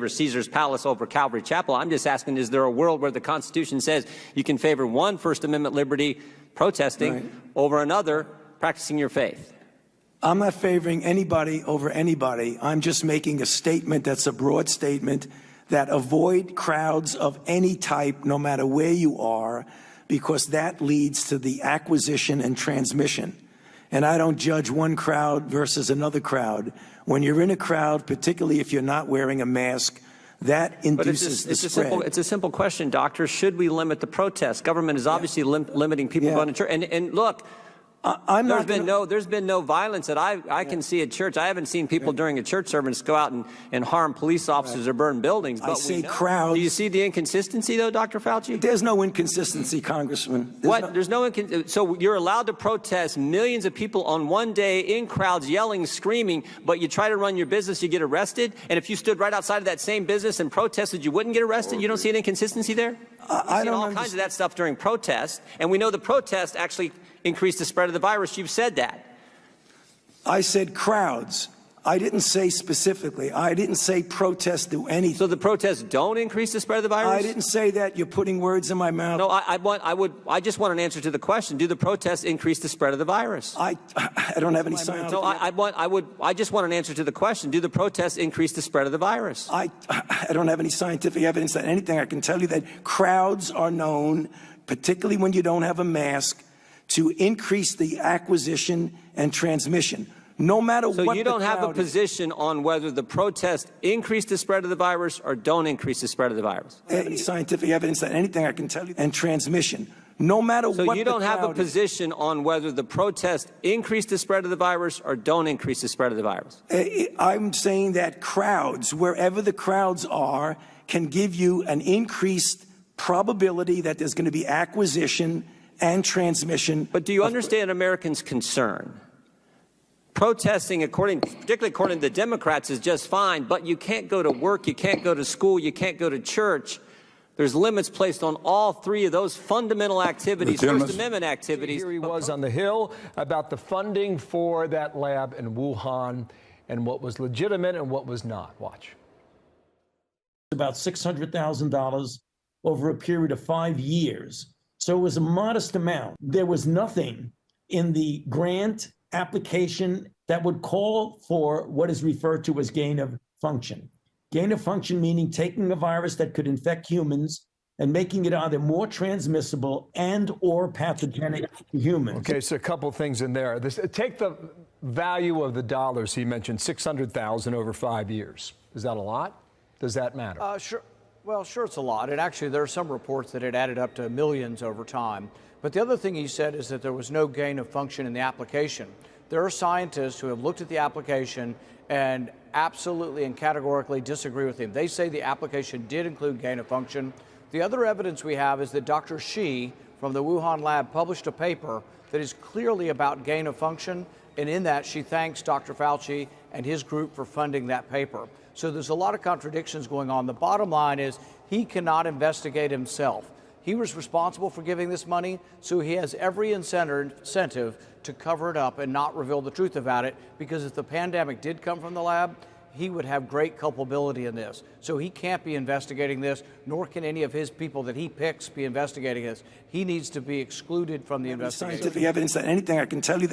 favor Caesar's Palace over Calvary Chapel. I'm just asking, is there a world where the Constitution says you can favor one First Amendment liberty, protesting, over another, practicing your faith? I'm not favoring anybody over anybody. I'm just making a statement that's a broad statement that avoid crowds of any type, no matter where you are, because that leads to the acquisition and transmission. And I don't judge one crowd versus another crowd. When you're in a crowd, particularly if you're not wearing a mask, that induces the spread. It's a simple question, Doctor. Should we limit the protests? Government is obviously limiting people going to church. And look, there's been no violence that I can see at church. I haven't seen people during a church service go out and harm police officers or burn buildings. But I say crowds. Do you see the inconsistency, though, Dr. Fauci? There's no inconsistency, Congressman. So you're allowed to protest, millions of people on one day in crowds yelling, screaming, but you try to run your business, you get arrested? And if you stood right outside of that same business and protested, you wouldn't get arrested? You don't see an inconsistency there? I don't all kinds of that stuff during protests, and we know the protests actually increase the spread of the virus. You've said that. I said crowds. I didn't say specifically. I didn't say protests do anything. So the protests don't increase the spread of the virus? I didn't say that. You're putting words in my mouth. No, I just want an answer to the question. Do the protests increase the spread of the virus? I don't have any science. No, I just want an answer to the question. Do the protests increase the spread of the virus? I don't have any scientific evidence that anything. I can tell you that crowds are known, particularly when you don't have a mask, to increase the acquisition and transmission, no matter what the crowd is. So you don't have a position on whether the protests increase the spread of the virus or don't increase the spread of the virus? I don't have any scientific evidence that anything I can tell you, and transmission, no matter what the crowd is. So you don't have a position on whether the protests increase the spread of the virus or don't increase the spread of the virus? I'm saying that crowds, wherever the crowds are, can give you an increased probability that there's going to be acquisition and transmission. But do you understand Americans' concern? Protesting, particularly according to the Democrats, is just fine, but you can't go to work, you can't go to school, you can't go to church. There's limits placed on all three of those fundamental activities, First Amendment activities. Here he was on the Hill about the funding for that lab in Wuhan and what was legitimate and what was not. Watch. About $600,000 over a period of 5 years. So it was a modest amount. There was nothing in the grant application that would call for what is referred to as gain of function. Gain of function meaning taking a virus that could infect humans and making it either more transmissible and or pathogenic to humans. Okay, so a couple things in there. Take the value of the dollars he mentioned, $600,000 over 5 years. Is that a lot? Does that matter? Sure. Well, sure, it's a lot. And actually, there are some reports that it added up to millions over time. But the other thing he said is that there was no gain of function in the application. There are scientists who have looked at the application and absolutely and categorically disagree with him. They say the application did include gain of function. The other evidence we have is that Dr. Shi from the Wuhan lab published a paper that is clearly about gain of function. And in that, she thanks Dr. Fauci and his group for funding that paper. So there's a lot of contradictions going on. The bottom line is he cannot investigate himself. He was responsible for giving this money, so he has every incentive to cover it up and not reveal the truth about it, because if the pandemic did come from the lab, he would have great culpability in this. So he can't be investigating this, nor can any of his people that he picks be investigating this. He needs to be excluded from the investigation. Scientific evidence that anything I can tell you that